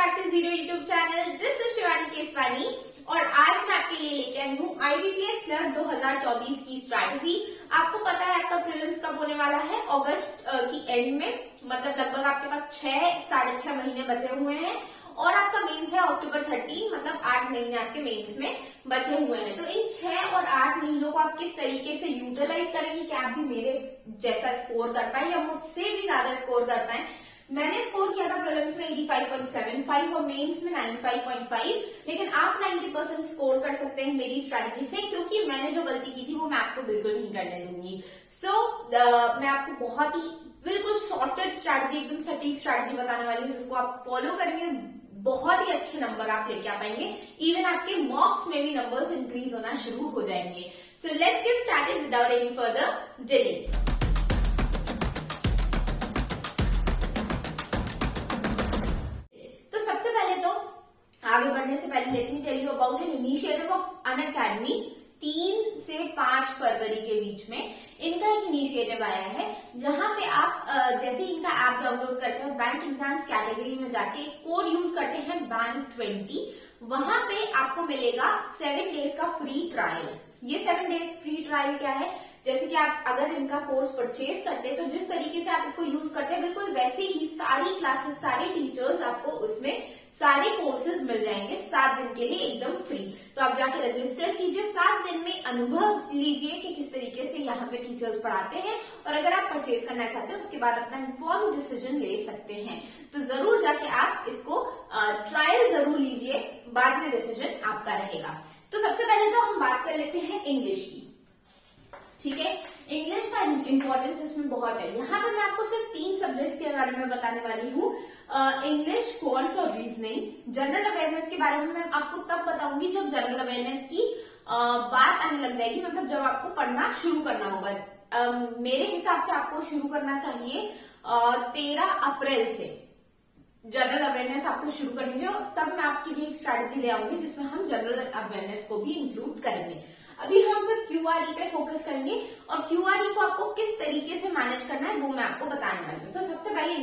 Back to zero YouTube channel. This is Shivani Keswani और आज मैं आपके लिए लेके आई हूँ IBPS क्लर्क 2024 की स्ट्रैटेजी। आपको पता है आपका प्रीलिम्स कब होने वाला है, अगस्त की एंड में, मतलब लगभग आपके पास 6-6.5 महीने बचे हुए हैं और आपका मेंस है अक्टूबर 30, मतलब 8 महीने आपके मेंस में बचे हुए हैं। तो इन 6 और 8 महीनों को आप किस तरीके से यूटिलाइज करेंगे कि आप भी मेरे जैसा स्कोर कर पाए या मुझसे भी ज्यादा स्कोर कर पाए। मैंने स्कोर किया था प्रीलिम्स में 85.75 और मेंस में 95.5, लेकिन आप 90% स्कोर कर सकते हैं मेरी स्ट्रैटेजी से, क्योंकि मैंने जो गलती की थी वो मैं आपको बिल्कुल नहीं करने दूंगी। मैं आपको बहुत ही बिल्कुल शॉर्टेड स्ट्रैटेजी, एकदम सटीक स्ट्रैटेजी बताने वाली हूँ, जिसको आप फॉलो करेंगे बहुत ही अच्छे नंबर आप लेके आ पाएंगे। इवन आपके मॉक्स में भी नंबर्स इंक्रीज होना शुरू हो जाएंगे। So let's get started without any further delay. आगे बढ़ने से पहले let me tell you about an initiative of Unacademy. 3 से 5 फरवरी के बीच में इनका एक इनिशिएटिव आया है, जहां पे आप जैसे इनका ऐप डाउनलोड करते हैं, बैंक एग्जाम्स कैटेगरी में जाके कोड यूज करते हैं बैंक 20, वहां पे आपको मिलेगा 7 डेज का फ्री ट्रायल। ये 7 डेज फ्री ट्रायल क्या है, जैसे कि आप अगर इनका कोर्स परचेज करते हैं तो जिस तरीके से आप इसको यूज करते हैं बिल्कुल वैसे ही सारी क्लासेस, सारे टीचर्स आपको उसमें सारे कोर्सेज मिल जाएंगे 7 दिन के लिए एकदम फ्री। तो आप जाके रजिस्टर कीजिए, 7 दिन में अनुभव लीजिए कि किस तरीके से यहाँ पे टीचर्स पढ़ाते हैं, और अगर आप परचेज करना चाहते हैं उसके बाद अपना इन्फॉर्म डिसीजन ले सकते हैं। तो जरूर जाके आप इसको ट्रायल जरूर लीजिए, बाद में डिसीजन आपका रहेगा। तो सबसे पहले तो हम बात कर लेते हैं इंग्लिश की, ठीक है। इंग्लिश का इंपॉर्टेंस इसमें बहुत है। यहाँ पर मैं आपको सिर्फ 3 सब्जेक्ट्स के बारे में बताने वाली हूँ, इंग्लिश, क्वांट्स और रीजनिंग। जनरल अवेयरनेस के बारे में मैं आपको तब बताऊंगी जब जनरल अवेयरनेस की बात आने लग जाएगी, मतलब जब आपको पढ़ना शुरू करना होगा। मेरे हिसाब से आपको शुरू करना चाहिए 13 अप्रैल से जनरल अवेयरनेस आपको शुरू करनी चाहिए, तब मैं आपके लिए एक स्ट्रैटेजी ले आऊंगी जिसमें हम जनरल अवेयरनेस को भी इंक्लूड करेंगे। अभी हम सिर्फ QRE पे फोकस करेंगे और QRE को आपको किस तरीके से मैनेज करना है वो मैं आपको बताने वाली हूँ। तो सबसे पहले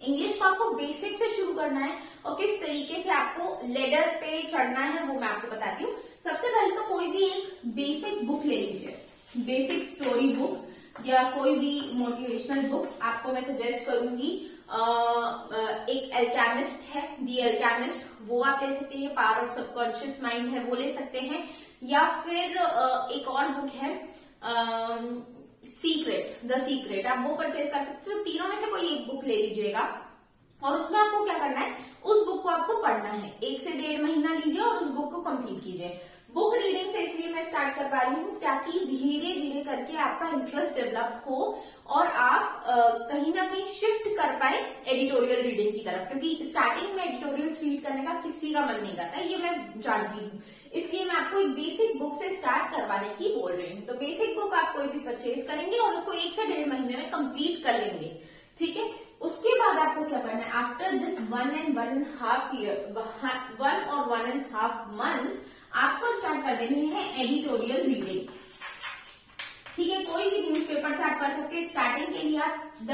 इंग्लिश को आपको बेसिक से शुरू करना है और किस तरीके से आपको लेडर पे चढ़ना है वो मैं आपको बताती हूँ। सबसे पहले तो कोई भी एक बेसिक बुक ले लीजिए, बेसिक स्टोरी बुक या कोई भी मोटिवेशनल बुक। आपको मैं सजेस्ट करूंगी एक अल्केमिस्ट है, दी अल्केमिस्ट, वो आप ले सकते हैं। पावर ऑफ सबकॉन्शियस माइंड है, वो ले सकते हैं। या फिर एक और बुक है द सीक्रेट, आप वो परचेज कर सकते हो। तो तीनों में से कोई एक बुक ले लीजिएगा और उसमें आपको क्या करना है, उस बुक को आपको पढ़ना है। 1 से 1.5 महीना लीजिए और उस बुक को कंप्लीट कीजिए। बुक रीडिंग से इसलिए मैं स्टार्ट कर पा रही हूँ ताकि धीरे धीरे करके आपका इंटरेस्ट डेवलप हो और आप कहीं ना कहीं शिफ्ट कर पाए एडिटोरियल रीडिंग की तरफ, क्योंकि स्टार्टिंग में एडिटोरियल रीड करने का किसी का मन नहीं करता, ये मैं जानती हूँ। इसलिए मैं आपको एक बेसिक बुक से स्टार्ट करवाने की बोल रही हूँ। तो बेसिक बुक आप कोई भी परचेज करेंगे और उसको 1 से 1.5 महीने में कंप्लीट कर लेंगे, ठीक है। उसके बाद आपको क्या करना है, आफ्टर दिस 1 और 1.5 मंथ आपको स्टार्ट कर देनी है एडिटोरियल रीडिंग, ठीक है। कोई भी न्यूज़पेपर से आप कर सकते हैं। स्टार्टिंग के लिए आप द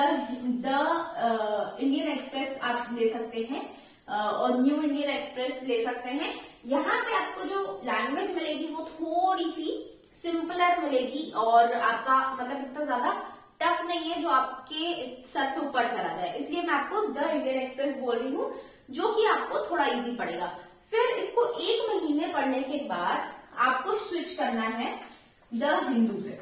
इंडियन एक्सप्रेस आप ले सकते हैं और न्यू इंडियन एक्सप्रेस ले सकते हैं। यहाँ पे आपको जो लैंग्वेज मिलेगी वो थोड़ी सी सिंपलर मिलेगी और आपका मतलब इतना ज्यादा टफ नहीं है जो आपके सर से ऊपर चला जाए, इसलिए मैं आपको द इंडियन एक्सप्रेस बोल रही हूँ, जो कि आपको थोड़ा इजी पड़ेगा। फिर इसको 1 महीने पढ़ने के बाद आपको स्विच करना है द हिंदू पे,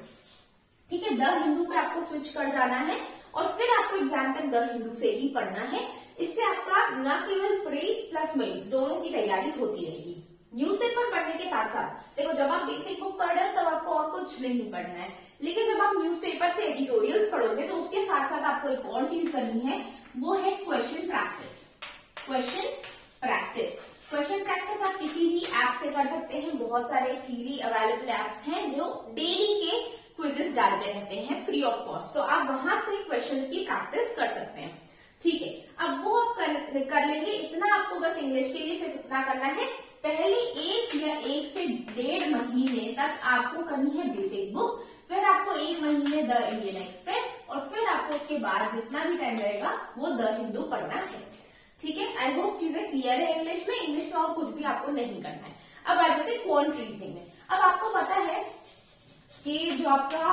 ठीक है। द हिंदू पे आपको स्विच कर जाना है और फिर आपको एग्जाम तक द हिंदू से ही पढ़ना है। इससे आपका न केवल प्री प्लस मेंस दोनों की तैयारी होती रहेगी। न्यूज़पेपर पढ़ने के साथ साथ देखो, जब आप बेसिक बुक पढ़ रहे हो तब आपको और कुछ नहीं पढ़ना है, लेकिन जब आप न्यूज़पेपर से एडिटोरियल्स पढ़ोगे तो उसके साथ साथ आपको एक और चीज करनी है, वो है क्वेश्चन प्रैक्टिस। क्वेश्चन प्रैक्टिस आप किसी भी ऐप से कर सकते हैं। बहुत सारे फ्रीली अवेलेबल ऐप्स हैं जो डेली के क्विजेस डालते रहते हैं फ्री ऑफ कॉस्ट, तो आप वहां से क्वेश्चंस की प्रैक्टिस कर सकते हैं, ठीक है। अब वो आप कर लेंगे। इतना आपको बस इंग्लिश के लिए सिर्फ इतना करना है। पहले 1 या 1 से 1.5 महीने तक आपको करनी है बेसिक बुक, फिर आपको 1 महीने द इंडियन एक्सप्रेस और फिर आपको उसके बाद जितना भी टाइम रहेगा वो द हिंदू पढ़ना है, ठीक है। आई होप चीजें क्लियर है इंग्लिश में और कुछ भी आपको नहीं करना है। अब आ जाते हैं क्वांट रीजनिंग में। अब आपको पता है कि जो आपका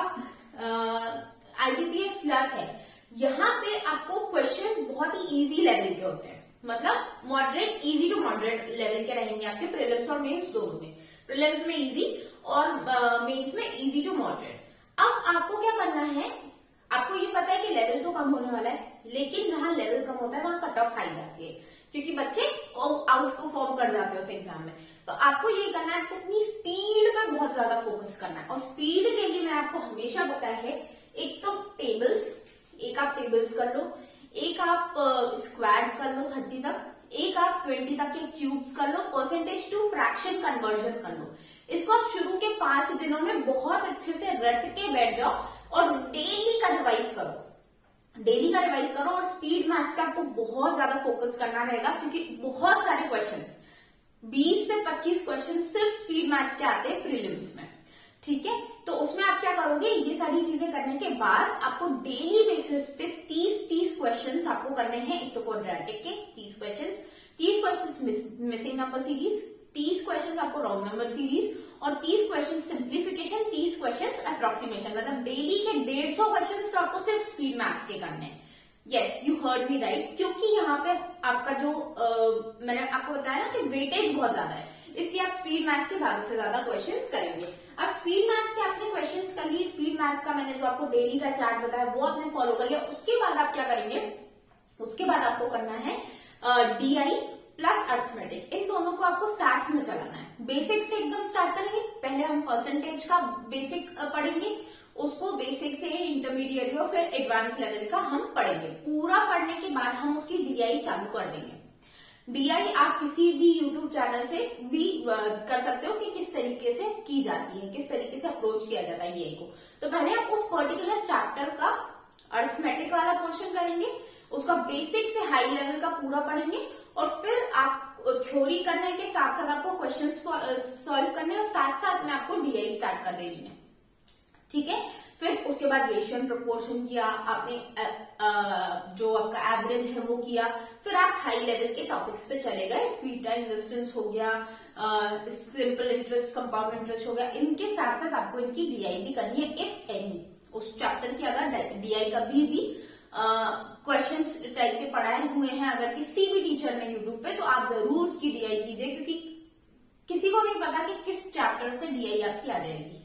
IBPS क्लर्क है, यहाँ पे आपको क्वेश्चंस बहुत ही इजी लेवल के होते हैं, मतलब moderate, easy to moderate level के रहेंगे आपके प्रीलिम्स और मेंस दोनों में। प्रीलिम्स में इजी और मेंस में इजी टू मॉडरेट। अब आपको क्या करना है, आपको ये पता है कि लेवल तो कम होने वाला है, लेकिन जहां लेवल कम होता है वहां कट ऑफ हाई जाती है, क्योंकि बच्चे आउट परफॉर्म कर जाते हैं उस एग्जाम में। तो आपको ये करना है, आपको अपनी स्पीड पर बहुत ज्यादा फोकस करना है। और स्पीड के लिए मैं आपको हमेशा बताया है, एक तो टेबल्स, एक आप टेबल्स कर लो, एक आप स्क्वायर्स कर लो 30 तक, एक आप 20 तक के क्यूब्स कर लो, परसेंटेज टू फ्रैक्शन कन्वर्जन कर लो। इसको आप शुरू के 5 दिनों में बहुत अच्छे से रट के बैठ जाओ और डेली का रिवाइज करो, डेली का रिवाइज करो। और स्पीड मैथ्स का आपको बहुत ज्यादा फोकस करना रहेगा, क्योंकि बहुत सारे क्वेश्चन, 20 से 25 क्वेश्चन सिर्फ स्पीड मैथ्स के आते हैं प्रीलिम्स में, ठीक है। तो उसमें आप क्या करोगे, ये सारी चीजें करने के बाद आपको डेली बेसिस पे 30 क्वेश्चंस आपको करने हैं। एक तो क्वाड्रेटिक के 30 questions missing number series, 30 questions आपको रॉन्ग नंबर सीरीज, और 30 क्वेश्चन सिंप्लीफिकेशन, 30 क्वेश्चन अप्रोक्सीमेशन। मतलब डेली के 150 क्वेश्चन तो आपको सिर्फ स्पीड मैथ्स के करने हैं। Yes, you heard me right, क्योंकि यहाँ पे आपका जो मैंने आपको बताया ना कि वेटेज बहुत ज्यादा है, इसलिए आप स्पीड मैथ्स के ज्यादा से ज्यादा क्वेश्चंस करेंगे। अब स्पीड मैथ्स के आपने क्वेश्चंस कर लिए, स्पीड मैथ्स का मैंने जो आपको डेली का चार्ट बताया वो आपने फॉलो कर लिया। उसके बाद आप क्या करेंगे, उसके बाद आपको करना है DI प्लस अर्थमेटिक, इन दोनों को आपको साथ में चलाना है। बेसिक से एकदम स्टार्ट करेंगे, पहले हम परसेंटेज का बेसिक पढ़ेंगे, उसको बेसिक से इंटरमीडिएट और फिर एडवांस लेवल का हम पढ़ेंगे। पूरा पढ़ने के बाद हम उसकी DI चालू कर देंगे। DI आप किसी भी YouTube चैनल से भी कर सकते हो कि किस तरीके से की जाती है, किस तरीके से अप्रोच किया जाता है DI को। तो पहले आप उस पर्टिकुलर चैप्टर का अर्थमेटिक वाला पोर्शन करेंगे, उसका बेसिक से हाई लेवल का पूरा पढ़ेंगे, और फिर आप थ्योरी करने के साथ साथ आपको क्वेश्चन सॉल्व करने और साथ साथ में आपको DI स्टार्ट कर देनी है, ठीक है। फिर उसके बाद रेशियो एंड प्रोपोर्शन किया आपने, जो आपका एवरेज है वो किया। फिर आप हाई लेवल के टॉपिक्स पे चले गए, स्पीड टाइम डिस्टेंस हो गया, सिंपल इंटरेस्ट, कंपाउंड इंटरेस्ट हो गया। इनके साथ साथ आपको इनकी DI भी करनी है, इफ एनी। उस चैप्टर की अगर DI का भी क्वेश्चंस टाइप के पढ़ाए हुए हैं अगर किसी भी टीचर ने यूट्यूब पे, तो आप जरूर उसकी DI कीजिए, क्योंकि किसी को नहीं पता कि किस चैप्टर से DI आपकी आ जाएगी,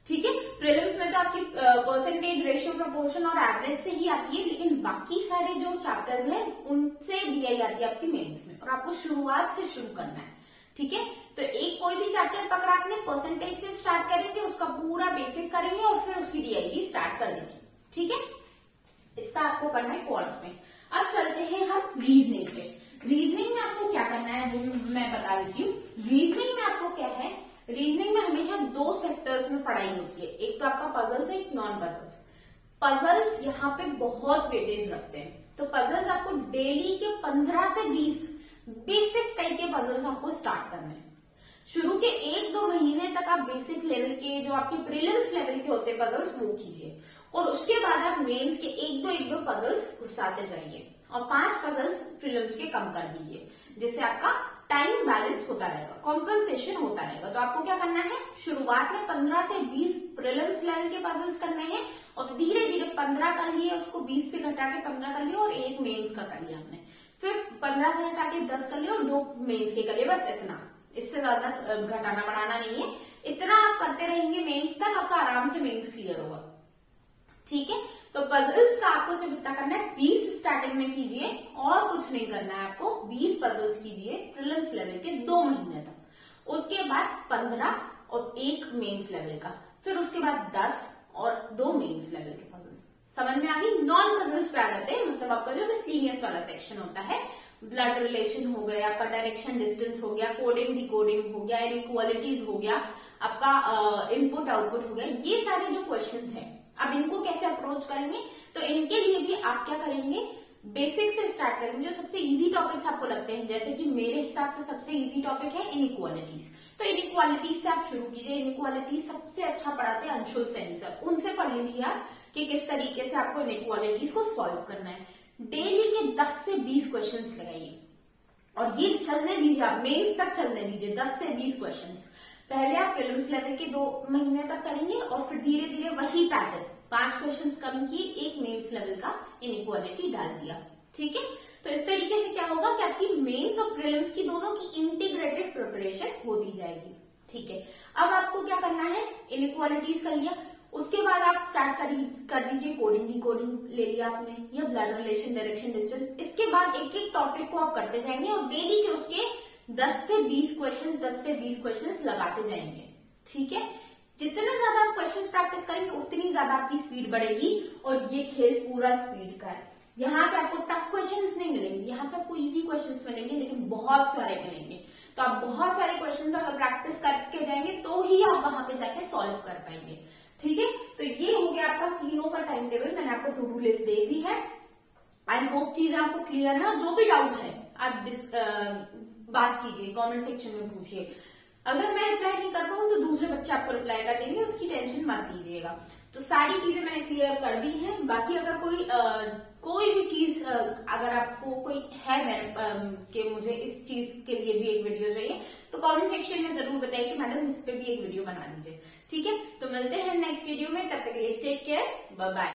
ठीक है। प्रीलिम्स में तो आपकी परसेंटेज, रेशियो, प्रोपोर्शन और एवरेज से ही आती है, लेकिन बाकी सारे जो चैप्टर्स हैं उनसे DI आती है आपकी मेंस में, और आपको शुरुआत से शुरू करना है, ठीक है। तो एक कोई भी चैप्टर पकड़ा आपने, परसेंटेज से स्टार्ट करेंगे, उसका पूरा बेसिक करेंगे और फिर उसकी DI भी स्टार्ट कर देंगे, ठीक है। इतना आपको करना है क्वांट्स में। अब चलते हैं हम रीजनिंग पे। रीजनिंग में आपको क्या करना है वो मैं बता देती हूँ। रीजनिंग में आपको क्या है, रीजनिंग में हमेशा 2 सेक्टर्स में पढ़ाई होती है, एक तो आपका पजल्स है, एक नॉन पजल्स। पजल्स यहाँ पे बहुत वेटेज रखते हैं, तो पजल्स आपको डेली के 15 से 20 बेसिक टाइप के पजल्स आपको स्टार्ट करने हैं। शुरू के 1-2 महीने तक आप बेसिक लेवल के, जो आपके प्रीलिम्स लेवल के होते हैं पजल्स, वो कीजिए, और उसके बाद आप मेंस के 1-2 पजल्स घुसाते जाइए, और 5 पजल्स प्रीलिम्स के कम कर दीजिए, जिससे आपका टाइम बैलेंस होता रहेगा, कॉम्पनसेशन होता रहेगा। तो आपको क्या करना है, शुरुआत में 15 से 20 प्रीलिम्स लेवल के पजल्स करने हैं, और धीरे धीरे 15 कर लिए, उसको 20 से घटा के 15 कर लिया, और एक मेंस का कर लिया आपने। फिर 15 से घटा के 10 कर लिया और 2 मेंस के कर लिए, बस इतना, इससे ज्यादा घटाना बढ़ाना नहीं है। इतना आप करते रहेंगे मेंस तक, आपका आराम से मेंस क्लियर होगा, ठीक है। तो पजल्स का आपको सिर्फ इतना करना है, 20 स्टार्टिंग में कीजिए और कुछ नहीं करना है आपको। 20 पजल्स कीजिए प्रीलिम्स लेवल के 2 महीने तक, उसके बाद 15 और 1 मेंस लेवल का, फिर उसके बाद 10 और 2 मेंस लेवल के पजल्स। समझ में आ गई। नॉन पजल्स पे आ जाते हैं, मतलब आपका जो मिसलेनियस वाला सेक्शन होता है, ब्लड रिलेशन हो गया, आपका डायरेक्शन डिस्टेंस हो गया, कोडिंग डिकोडिंग हो गया, इनइक्वालिटीज हो गया, आपका इनपुट आउटपुट हो गया, ये सारे जो क्वेश्चंस हैं, अब इनको कैसे अप्रोच करेंगे, तो इनके लिए भी आप क्या करेंगे, बेसिक से स्टार्ट करेंगे। जो सबसे इजी टॉपिक्स आपको लगते हैं, जैसे कि मेरे हिसाब से सबसे इजी टॉपिक है इनइक्वालिटीज, तो इनइक्वालिटीज से आप शुरू कीजिए। इनइक्वालिटीज सबसे अच्छा पढ़ाते हैं अंशुल सैनी सर, उनसे पढ़ लीजिए आप कि किस तरीके से आपको इनइक्वालिटीज को सॉल्व करना है। डेली के 10 से 20 क्वेश्चंस लगाइए, और ये चलने दीजिए, आप मेंस तक चलने दीजिए, 10 से 20 क्वेश्चंस। पहले आप प्रीलिम्स लेवल के 2 महीने तक करेंगे और फिर धीरे धीरे वही पैटर्न 5 क्वेश्चंस कम किए, एक मेंस लेवल का इनइक्वालिटी डाल दिया। ठीक है, तो इस तरीके से क्या होगा कि आपकी मेंस और प्रीलिम्स की दोनों की इंटीग्रेटेड प्रिपरेशन होती जाएगी। ठीक है, अब आपको क्या करना है, इनइक्वालिटीज कर लिया, उसके बाद आप स्टार्ट कर दीजिए कोडिंग, डिकोडिंग ले लिया आपने, या ब्लड रिलेशन, डायरेक्शन, डिस्टेंस। इसके बाद एक एक टॉपिक को आप करते जाएंगे और डेली के उसके 10 से 20 क्वेश्चंस लगाते जाएंगे। ठीक है, जितना ज्यादा आप क्वेश्चंस प्रैक्टिस करेंगे उतनी ज्यादा आपकी स्पीड बढ़ेगी और ये खेल पूरा स्पीड का है। यहाँ पे आपको टफ क्वेश्चंस नहीं मिलेंगे, यहाँ पे आपको इजी क्वेश्चंस मिलेंगे, लेकिन बहुत सारे मिलेंगे। तो आप बहुत सारे क्वेश्चंस अगर प्रैक्टिस करके जाएंगे तो ही आप वहां पे जाके सॉल्व कर पाएंगे। ठीक है, तो ये हो गया आपका तीनों का टाइम टेबल, मैंने आपको टू डू लिस्ट दे दी है। आई होप चीजें आपको क्लियर है। जो भी डाउट है आप बात कीजिए, कमेंट सेक्शन में पूछिए। अगर मैं रिप्लाई नहीं कर पाऊँ तो दूसरे बच्चे आपको रिप्लाई कर देंगे, उसकी टेंशन मत लीजिएगा। तो सारी चीजें मैंने क्लियर कर दी हैं। बाकी अगर कोई भी चीज अगर आपको कोई है कि मुझे इस चीज के लिए भी एक वीडियो चाहिए तो कमेंट सेक्शन में जरूर बताइए कि मैडम इस पे भी एक वीडियो बना दीजिए। ठीक है, तो मिलते हैं नेक्स्ट वीडियो में, तब तक के लिए टेक केयर, बाय बाय।